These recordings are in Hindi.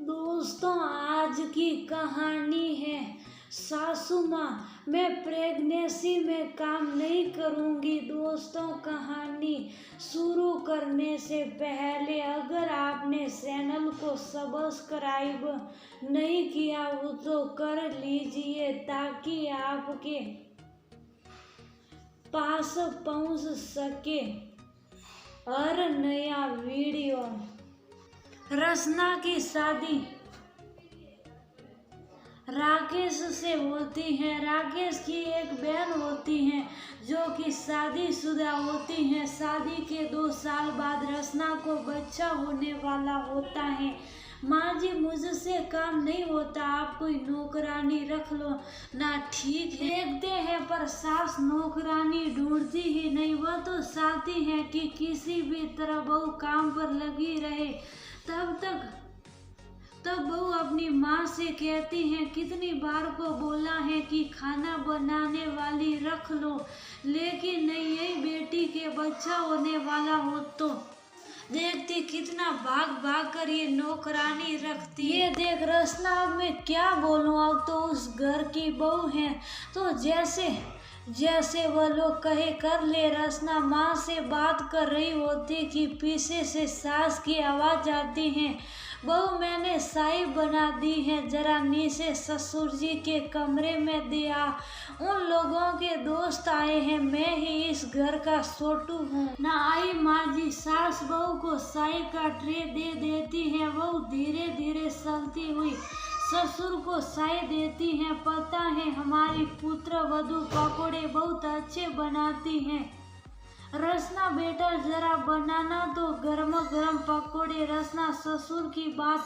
दोस्तों, आज की कहानी है सासू माँ। मैं प्रेगनेंसी में काम नहीं करूँगी। दोस्तों, कहानी शुरू करने से पहले अगर आपने चैनल को सब्सक्राइब नहीं किया हो तो कर लीजिए ताकि आपके पास पहुँच सके हर नया वीडियो। रचना की शादी राकेश से होती है। राकेश की एक बहन होती है जो कि शादीशुदा होती है। शादी के 2 साल बाद रचना को बच्चा होने वाला होता है। माँ जी, मुझसे काम नहीं होता, आप कोई नौकरानी रख लो ना। ठीक है, देखते हैं, पर सास नौकरानी ढूंढती ही नहीं। वह तो चाहती है कि किसी भी तरह बहू काम पर लगी रहे। तब बहू अपनी माँ से कहती है, कितनी बार को बोला है कि खाना बनाने वाली रख लो, लेकिन नहीं, यही बेटी के बच्चा होने वाला हो तो देखती कितना भाग भाग कर ये नौकरानी रखती। ये देख रचना, अब मैं क्या बोलूं, अब तो उस घर की बहू है तो जैसे वह लोग कहे कर ले। रचना माँ से बात कर रही होती कि पीछे से सास की आवाज आती है, बहू मैंने चाय बना दी है, जरा नीचे ससुर जी के कमरे में दिया। उन लोगों के दोस्त आए हैं, मैं ही इस घर का छोटू हूँ ना। आई माँ जी। सास बहू को चाय का ट्रे दे देती है। बहू धीरे धीरे चलती हुई ससुर को चाय देती है। पता है, हमारी पुत्र वधू पकोड़े बहुत अच्छे बनाती हैं। रचना बेटा, जरा बनाना तो गरम गरम पकोड़े। रचना ससुर की बात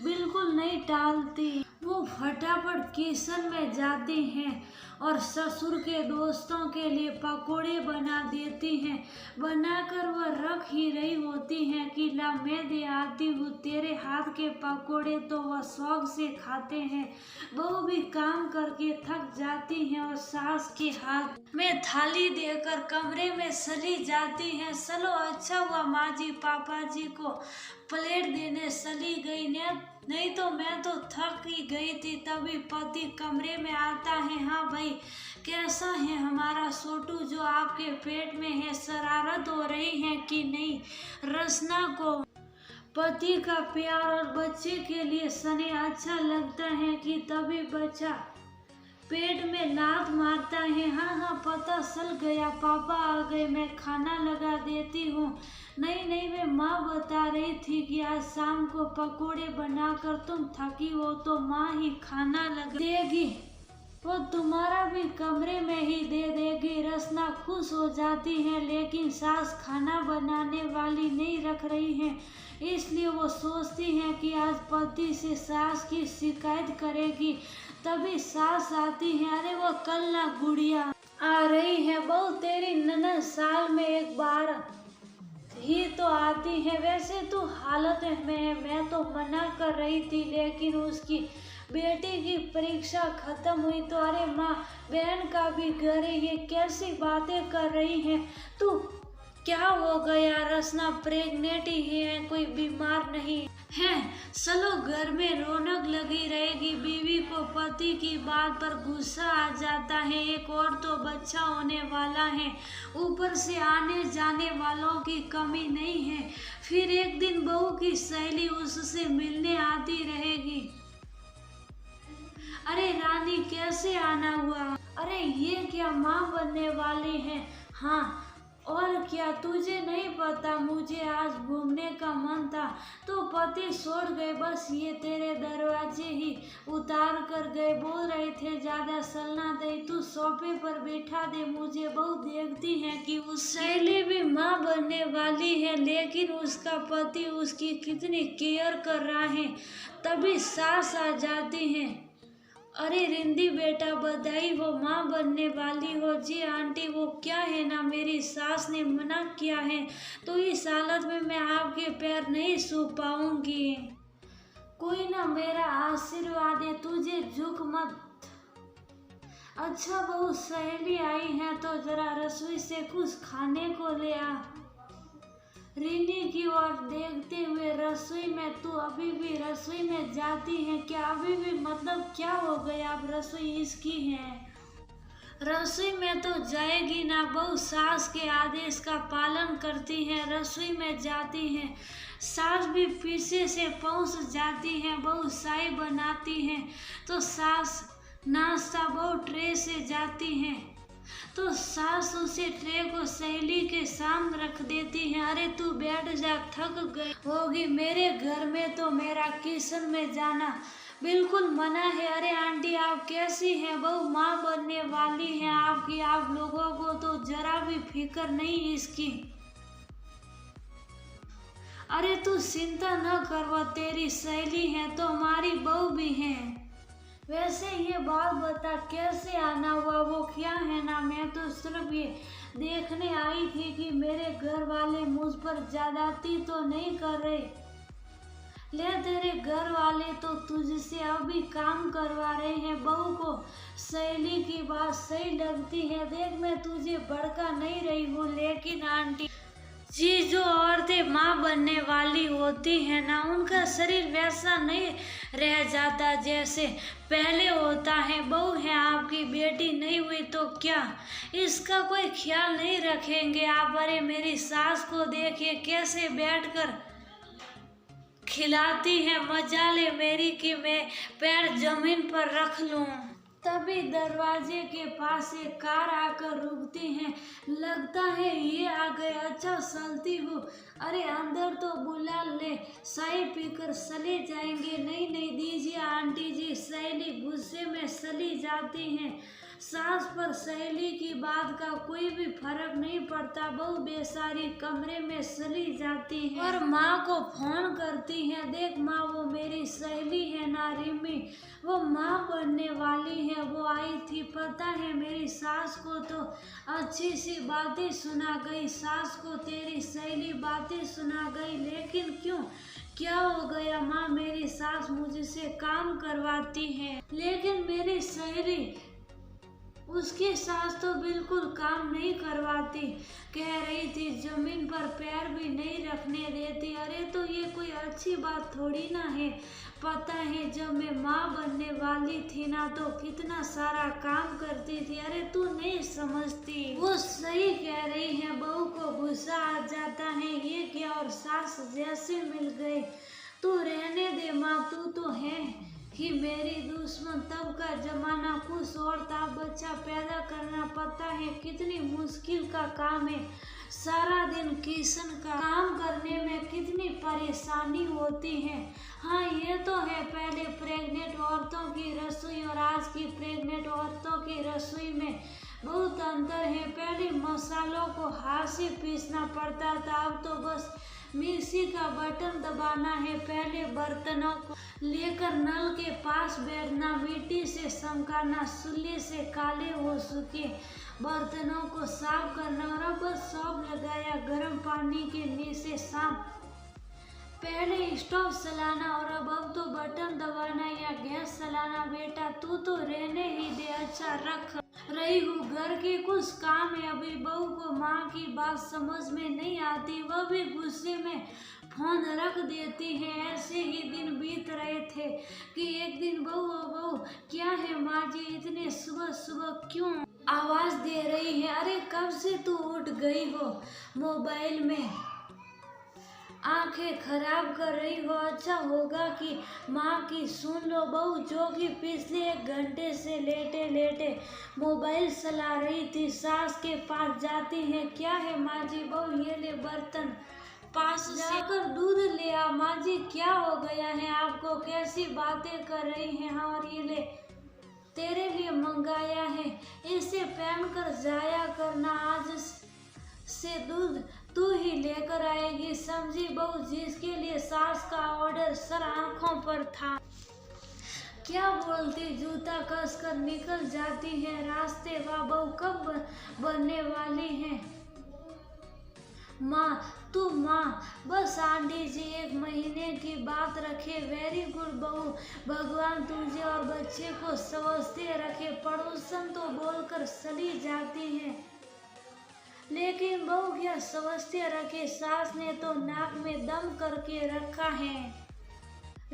बिल्कुल नहीं टालती। वो फटाफट किचन में जाती हैं और ससुर के दोस्तों के लिए पकोड़े बना देती हैं। बनाकर वह रख ही रही होती हैं कि ला मैं दे आती हूँ तेरे हाथ के पकोड़े, तो वह शौक से खाते हैं। बहू भी काम करके थक जाती है और सास के हाथ में थाली देकर कमरे में चली जाती है। चलो अच्छा हुआ माँ जी पापा जी को प्लेट देने चली गई ने, नहीं तो मैं तो थक ही गई थी। तभी पति कमरे में आता है। हाँ भाई, कैसा है हमारा छोटू जो आपके पेट में है? शरारत हो रही है कि नहीं? रचना को पति का प्यार और बच्चे के लिए स्नेह अच्छा लगता है कि तभी बच्चा पेट में लात मारता है। हाँ, पता चल गया, पापा आ गए, मैं खाना लगा देती हूँ। नहीं, मैं माँ बता रही थी कि आज शाम को पकोड़े बनाकर तुम थकी हो तो माँ ही खाना लगा देगी, वो तुम्हारा भी कमरे में ही दे देगी। रचना खुश हो जाती है, लेकिन सास खाना बनाने वाली नहीं रख रही है, इसलिए वो सोचती है कि आज पति से सास की शिकायत करेगी। तभी सास आती है। अरे वो कल ना गुड़िया आ रही है, बहू तेरी ननद साल में एक बार ही तो आती है। वैसे तू हालत में है, मैं तो मना कर रही थी, लेकिन उसकी बेटी की परीक्षा खत्म हुई तो। अरे माँ, बहन का भी घर है, ये कैसी बातें कर रही है तू? क्या हो गया? रचना प्रेग्नेंट ही है, कोई बीमार नहीं है। चलो, घर में रौनक लगी रहेगी। बीवी को पति की बात पर गुस्सा आ जाता है। एक और तो बच्चा होने वाला है, ऊपर से आने जाने वालों की कमी नहीं है। फिर एक दिन बहू की सहेली उससे मिलने आती रहेगी। अरे रानी, कैसे आना हुआ? अरे ये क्या, माँ बनने वाली है? हाँ, और क्या तुझे नहीं पता? मुझे आज घूमने का मन था तो पति छोड़ गए, बस ये तेरे दरवाजे ही उतार कर गए। बोल रहे थे ज्यादा चलना दे, तू सोफे पर बैठा दे। मुझे बहुत देखती है कि उस सहेली भी माँ बनने वाली है, लेकिन उसका पति उसकी कितनी केयर कर रहा है। तभी सास आ जाती है। अरे रिंदी बेटा, बधाई हो, माँ बनने वाली हो। जी आंटी, वो क्या है ना, मेरी सास ने मना किया है तो इस हालत में मैं आपके पैर नहीं छू पाऊंगी। कोई ना, मेरा आशीर्वाद है, तुझे झुक मत। अच्छा बहू, सहेली आई है तो जरा रसोई से कुछ खाने को ले आ। रीनी की ओर देखते हुए, रसोई में तू अभी भी रसोई में जाती है क्या? अभी भी मतलब क्या हो गया? अब रसोई इसकी है। रसोई में तो जाएगी ना बहू, सास के आदेश का पालन करती है, रसोई में जाती है। सास भी पीछे से पहुंच जाती है, बहू चाय बनाती है तो सास नाश्ता बहू ट्रे से जाती है तो सास उसे ट्रे को सहेली के सामने रख देती है। अरे तू बैठ जा, थक गई होगी, मेरे घर में तो मेरा किचन में जाना बिल्कुल मना है। अरे आंटी आप कैसी हैं? बहू माँ बनने वाली हैं आपकी, आप लोगों को तो जरा भी फिक्र नहीं इसकी। अरे तू चिंता न कर, वो तेरी सहेली है तो हमारी बहू भी है। वैसे ये बात बता कैसे आना हुआ, वो क्या है ना? मैं तो सिर्फ ये देखने आई थी कि मेरे घर वाले मुझ पर ज्यादती तो नहीं कर रहे। ले तेरे घर वाले तो तुझसे अभी काम करवा रहे हैं। बहू को सहेली की बात सही लगती है। देख मैं तुझे भड़का नहीं रही हूँ, लेकिन आंटी जी जो औरतें माँ बनने वाली होती है ना, उनका शरीर वैसा नहीं रह जाता जैसे पहले होता है। बहू है आपकी, बेटी नहीं हुई तो क्या इसका कोई ख्याल नहीं रखेंगे आप? अरे मेरी सास को देखिए कैसे बैठकर खिलाती है, मजा ले मेरी कि मैं पैर जमीन पर रख लूं। तभी दरवाजे के पास एक कार आकर रुकती है। लगता है ये आ गए, अच्छा चलती हूँ। अरे अंदर तो बुला ले, चाय पीकर चले जाएंगे। नहीं नहीं दीजिए आंटी जी, सहेली गुस्से में चली जाती है। सास पर सहेली की बात का कोई भी फर्क नहीं पड़ता। बहू बेचारी कमरे में चली जाती है और माँ को फोन करती है। देख माँ, वो मेरी सहेली है ना रिमी, वो माँ बनने वाली है, वो आई थी। पता है मेरी सास को तो अच्छी सी बातें सुना गई, सास को तेरी सहेली बातें सुना गई, लेकिन क्यों, क्या हो गया माँ? मेरी सास मुझसे काम करवाती है, लेकिन मेरी सहेली उसकी सास तो बिल्कुल काम नहीं करवाती। कह रही थी जमीन पर पैर भी नहीं रखने देती। अरे तो ये कोई अच्छी बात थोड़ी ना है। पता है जब मैं माँ बनने वाली थी ना तो कितना सारा काम करती थी। अरे तू नहीं समझती, वो सही कह रही है। बहू को गुस्सा आ जाता है, ये क्या और सास जैसे मिल गए। तू रहने दे माँ, तू तो है कि मेरी दुश्मन। तब का जमाना कुछ और था, बच्चा पैदा करना पता है कितनी मुश्किल का काम है। सारा दिन किचन का काम करने में कितनी परेशानी होती है। हाँ ये तो है, पहले प्रेग्नेंट औरतों की रसोई और आज की प्रेग्नेंट औरतों की रसोई में बहुत अंतर है। पहले मसालों को हाथ से पीसना पड़ता था, अब तो बस मिक्सी का बटन दबाना है। पहले बर्तनों को लेकर नल के पास बैठना, मिट्टी से चमकाना, चूल्हे से काले हो चुके बर्तनों को साफ करना और अब बस सौंफ लगाया गर्म पानी के नीचे शाम। पहले स्टोव चलाना और अब तो बटन दबाना या गैस चलाना। बेटा तू तो रहने ही दे, अच्छा रख रही हूँ। घर के कुछ काम है, अभी बहू को माँ की बात समझ में नहीं आती, वह भी गुस्से में फोन रख देती है। ऐसे ही दिन बीत रहे थे कि एक दिन बहू क्या है माँ जी, इतने सुबह सुबह क्यों आवाज दे रही है? अरे कब से तू उठ गई हो, मोबाइल में आंखें खराब कर रही हो। अच्छा होगा कि माँ की सुन लो। बहू जो कि पिछले 1 घंटे से लेटे लेटे मोबाइल चला रही थी, सास के पास जाती है। क्या है माँ जी? बहू ये ले बर्तन पास जाकर दूध ले आ। माँ जी क्या हो गया है आपको, कैसी बातें कर रही हैं? हाँ और ये ले तेरे लिए मंगाया है, इसे पहनकर जाया करना, आज से दूध तू ही लेकर आएगी, समझी बहू? जिसके लिए सास का ऑर्डर सर आंखों पर था। क्या बोलती, जूता कसकर निकल जाती है रास्ते। वाह बहू कब बनने वाली है माँ? तू माँ बस आंटी जी 1 महीने की बात रखे। वेरी गुड बहू, भगवान तुझे और बच्चे को स्वस्थ रखे। पड़ोसन तो बोलकर चली जाती है। लेकिन बहू क्या समझते रखे, सास ने तो नाक में दम करके रखा है।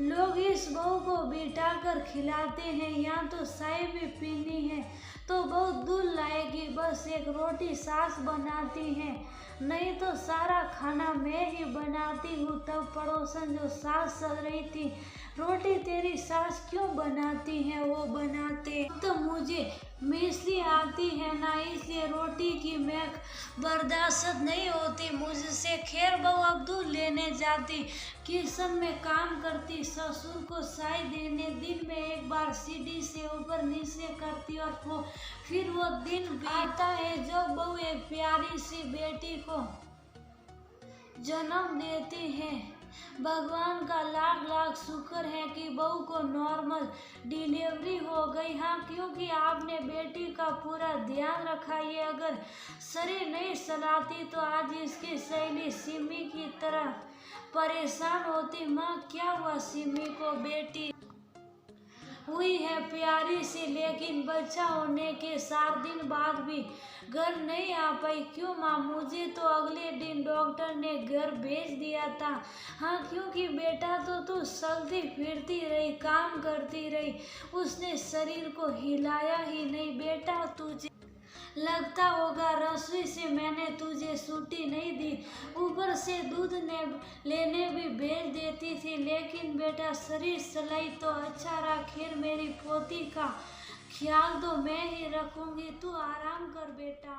लोग इस बहू को बिठा कर खिलाते हैं, यहाँ तो चाय भी पीनी है तो बहू दूध लाएगी, बस एक रोटी सास बनाती है, नहीं तो सारा खाना मैं ही बनाती हूँ। तब पड़ोसन जो सास चल रही थी, रोटी तेरी सास क्यों बनाती है, वो बनाते तो मुझे मिसली आती है ना, इसलिए रोटी की महक बर्दाश्त नहीं होती मुझसे। खैर बहू अब दूध लेने जाती, किचन में काम करती, ससुर को चाय देने दिन में एक बार सीढ़ी से ऊपर नीचे करती और फिर वो दिन भी आता है जब बहू एक प्यारी सी बेटी को जन्म देती है। भगवान का लाख लाख शुक्र है कि बहू को नॉर्मल डिलीवरी हो गई। हाँ, क्योंकि आपने बेटी का पूरा ध्यान रखा। ये अगर शरीर नहीं चलाती तो आज इसकी सहेली सिमी की तरह परेशान होती। माँ क्या हुआ, सिमी को बेटी हुई है प्यारी सी, लेकिन बच्चा होने के 7 दिन बाद भी घर नहीं आ पाई। क्यों माँ? मुझे तो अगले दिन डॉक्टर ने घर भेज दिया था। हाँ, क्योंकि बेटा तो तू चलती फिरती रही, काम करती रही, उसने शरीर को हिलाया ही नहीं। बेटा तुझे लगता होगा रसोई से मैंने तुझे छुट्टी नहीं दी, ऊपर से दूध लेने भी भेज देती थी, लेकिन बेटा शरीर चलाई तो अच्छा रहा। खैर मेरी पोती का ख्याल तो मैं ही रखूंगी, तू आराम कर बेटा।